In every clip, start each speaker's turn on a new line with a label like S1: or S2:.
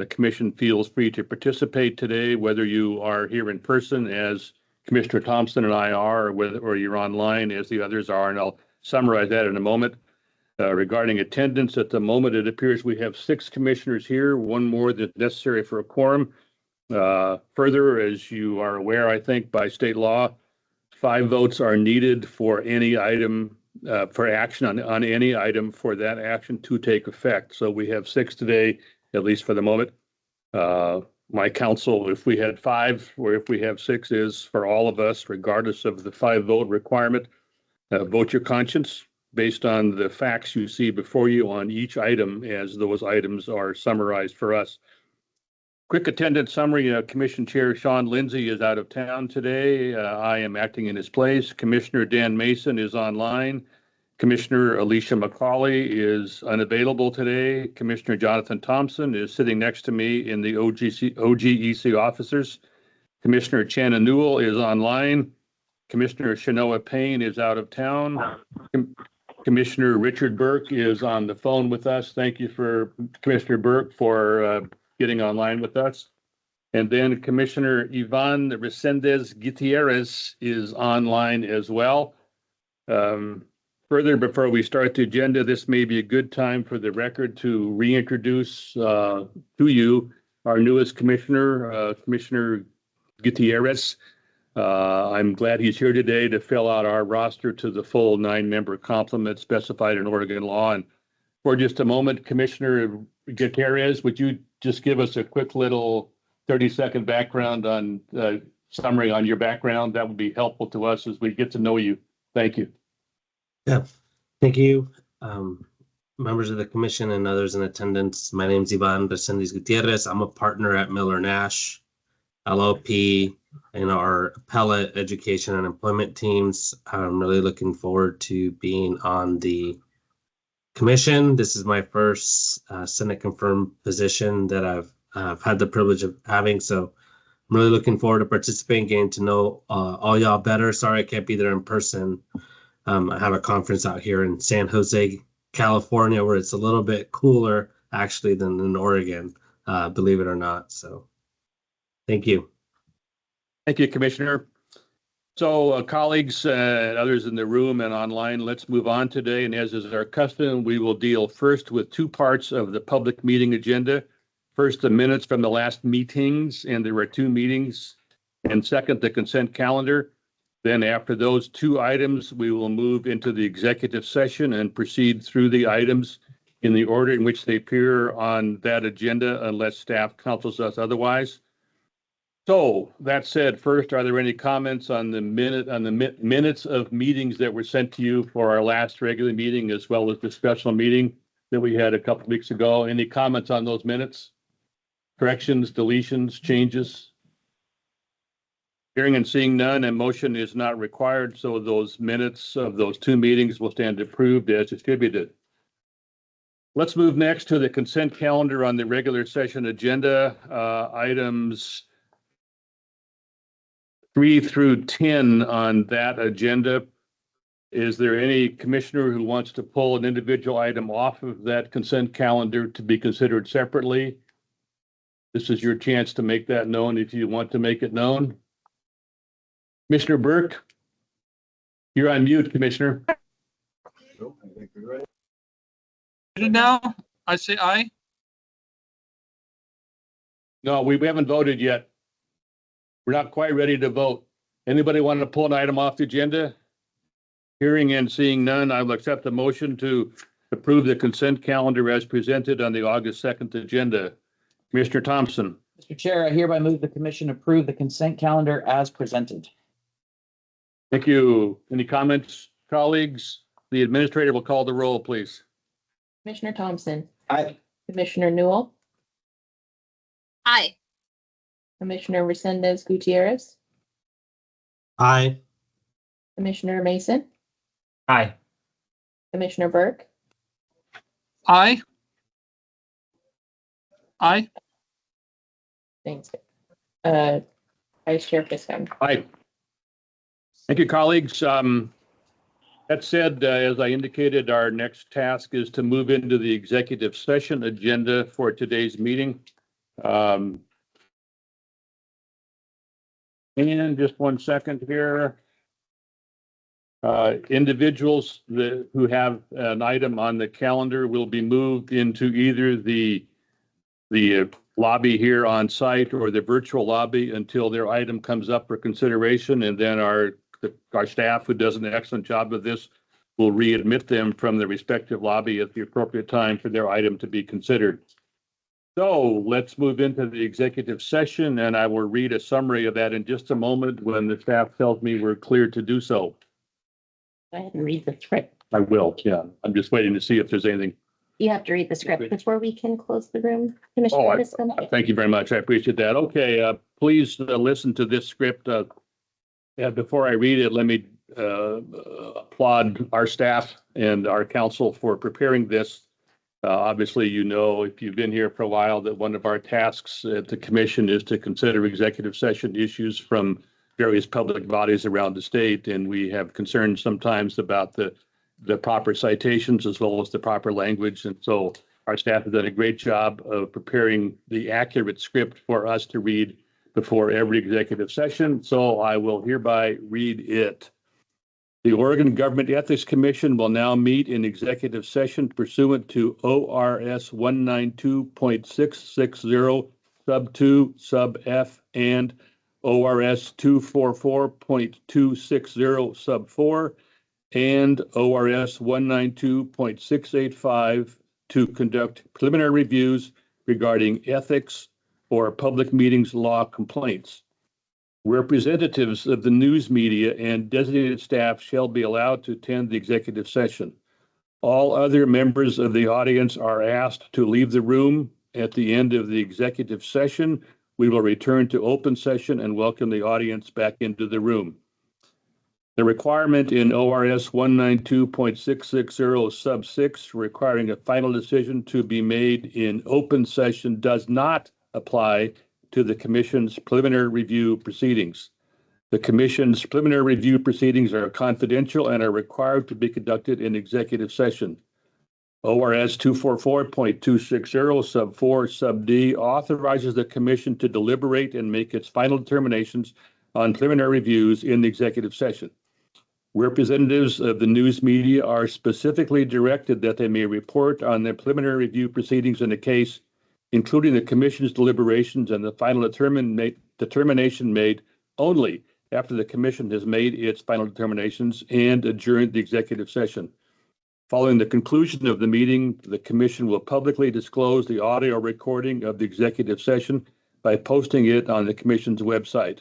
S1: the commission feels free to participate today, whether you are here in person as Commissioner Thompson and I are, or you're online as the others are, and I'll summarize that in a moment. Regarding attendance, at the moment, it appears we have 6 commissioners here, one more than necessary for a quorum. Further, as you are aware, I think by state law, 5 votes are needed for any item, for action on any item for that action to take effect. So we have 6 today, at least for the moment. My counsel, if we had 5 or if we have 6, is for all of us, regardless of the 5 vote requirement, vote your conscience based on the facts you see before you on each item as those items are summarized for us. Quick attendance summary. Commission Chair Sean Lindsay is out of town today. I am acting in his place. Commissioner Dan Mason is online. Commissioner Alicia McCauley is unavailable today. Commissioner Jonathan Thompson is sitting next to me in the OGEC officers. Commissioner Shannon Newell is online. Commissioner Shanoa Payne is out of town. Commissioner Richard Burke is on the phone with us. Thank you for Commissioner Burke for getting online with us. And then Commissioner Ivan Resendez Gutierrez is online as well. Further, before we start the agenda, this may be a good time for the record to reintroduce to you our newest commissioner, Commissioner Gutierrez. I'm glad he's here today to fill out our roster to the full 9-member complement specified in Oregon law. And for just a moment, Commissioner Gutierrez, would you just give us a quick little 30-second background on summary on your background? That would be helpful to us as we get to know you. Thank you.
S2: Yeah, thank you. Members of the commission and others in attendance. My name is Ivan Resendez Gutierrez. I'm a partner at Miller Nash LLP in our appellate education and employment teams. I'm really looking forward to being on the commission. This is my first Senate confirmed position that I've had the privilege of having. So I'm really looking forward to participating, getting to know all y'all better. Sorry I can't be there in person. I have a conference out here in San Jose, California, where it's a little bit cooler actually than in Oregon, believe it or not. So thank you.
S1: Thank you, Commissioner. So colleagues and others in the room and online, let's move on today. And as is our custom, we will deal first with 2 parts of the public meeting agenda. First, the minutes from the last meetings, and there were 2 meetings. And second, the consent calendar. Then after those 2 items, we will move into the executive session and proceed through the items in the order in which they appear on that agenda, unless staff counsels us otherwise. So that said, first, are there any comments on the minutes of meetings that were sent to you for our last regular meeting, as well as the special meeting that we had a couple of weeks ago? Any comments on those minutes? Corrections, deletions, changes? Hearing and seeing none, and motion is not required, so those minutes of those 2 meetings will stand approved as distributed. Let's move next to the consent calendar on the regular session agenda. Items 3 through 10 on that agenda. Is there any commissioner who wants to pull an individual item off of that consent calendar to be considered separately? This is your chance to make that known if you want to make it known. Commissioner Burke, you're on mute, Commissioner.
S3: Nope, I think we're ready.
S4: Ready now? I say aye.
S1: No, we haven't voted yet. We're not quite ready to vote. Anybody want to pull an item off the agenda? Hearing and seeing none, I will accept the motion to approve the consent calendar as presented on the August 2nd agenda. Commissioner Thompson.
S5: Mr. Chair, I hereby move the commission approve the consent calendar as presented.
S1: Thank you. Any comments, colleagues? The administrator will call the roll, please.
S6: Commissioner Thompson.
S5: Aye.
S6: Commissioner Newell.
S7: Aye.
S6: Commissioner Resendez Gutierrez.
S2: Aye.
S6: Commissioner Mason.
S5: Aye.
S6: Commissioner Burke.
S4: Aye. Aye.
S6: Thanks. Vice Chair Fiscom.
S1: Aye. Thank you, colleagues. That said, as I indicated, our next task is to move into the executive session agenda for today's meeting. And just 1 second here. Individuals who have an item on the calendar will be moved into either the lobby here on site or the virtual lobby until their item comes up for consideration. And then our staff, who does an excellent job of this, will readmit them from the respective lobby at the appropriate time for their item to be considered. So let's move into the executive session, and I will read a summary of that in just a moment when the staff tells me we're clear to do so.
S8: Go ahead and read the script.
S1: I will, yeah. I'm just waiting to see if there's anything.
S8: You have to read the script before we can close the room. Commissioner Viscom.
S1: Thank you very much. I appreciate that. Okay, please listen to this script. Before I read it, let me applaud our staff and our council for preparing this. Obviously, you know, if you've been here for a while, that one of our tasks at the commission is to consider executive session issues from various public bodies around the state. And we have concerns sometimes about the proper citations as well as the proper language. And so our staff has done a great job of preparing the accurate script for us to read before every executive session. So I will hereby read it. The Oregon Government Ethics Commission will now meet in executive session pursuant to ORS 192.660 sub 2 sub F and ORS 244.260 sub 4 and ORS 192.685 to conduct preliminary reviews regarding ethics or public meetings law complaints. Representatives of the news media and designated staff shall be allowed to attend the executive session. All other members of the audience are asked to leave the room at the end of the executive session. We will return to open session and welcome the audience back into the room. The requirement in ORS 192.660 sub 6 requiring a final decision to be made in open session does not apply to the Commission's preliminary review proceedings. The Commission's preliminary review proceedings are confidential and are required to be conducted in executive session. ORS 244.260 sub 4 sub D authorizes the Commission to deliberate and make its final determinations on preliminary reviews in the executive session. Representatives of the news media are specifically directed that they may report on their preliminary review proceedings in a case, including the Commission's deliberations and the final determination made only after the Commission has made its final determinations and adjourned the executive session. Following the conclusion of the meeting, the Commission will publicly disclose the audio recording of the executive session by posting it on the Commission's website.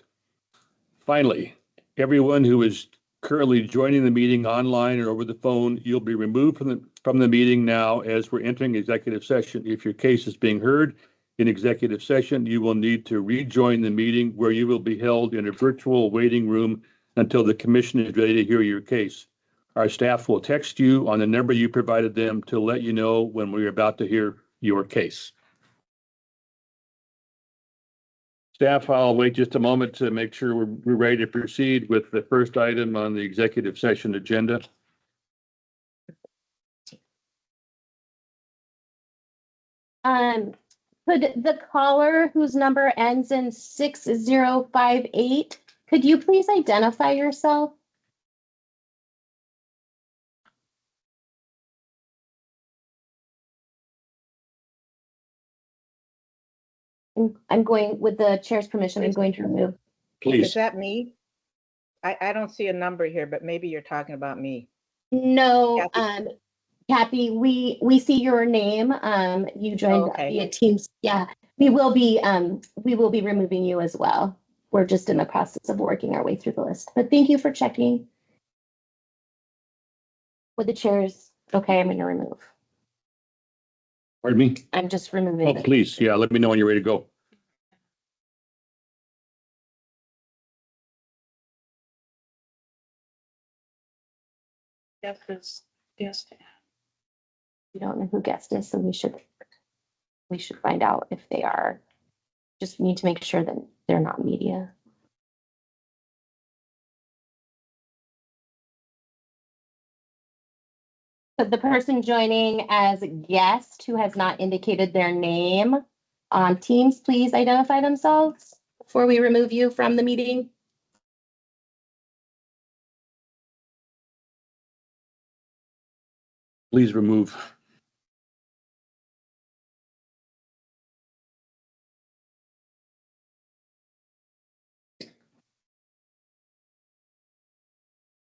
S1: Finally, everyone who is currently joining the meeting online or over the phone, you'll be removed from the meeting now as we're entering executive session. If your case is being heard in executive session, you will need to rejoin the meeting where you will be held in a virtual waiting room until the Commission is ready to hear your case. Our staff will text you on the number you provided them to let you know when we're about to hear your case. Staff, I'll wait just a moment to make sure we're ready to proceed with the first item on the executive session agenda.
S8: Could the caller whose number ends in 6058, could you please identify yourself? I'm going, with the chair's permission, I'm going to remove.
S9: Is
S1: Please.
S9: that me? I don't see a number here, but maybe you're talking about me.
S8: No,
S9: Kathy.
S8: Kathy, we see your name. You joined
S9: Okay.
S8: via Teams. Yeah, we will be removing you as well. We're just in the process of working our way through the list. But thank you for checking. With the chairs, okay, I'm going to remove.
S1: Pardon me?
S8: I'm just removing.
S1: Oh, please. Yeah, let me know when you're ready to go.
S8: Yes. We don't know who guessed this, so we should find out if they are. Just need to make sure that they're not media. But the person joining as a guest who has not indicated their name, on Teams please identify themselves before we remove you from the meeting?
S1: Please remove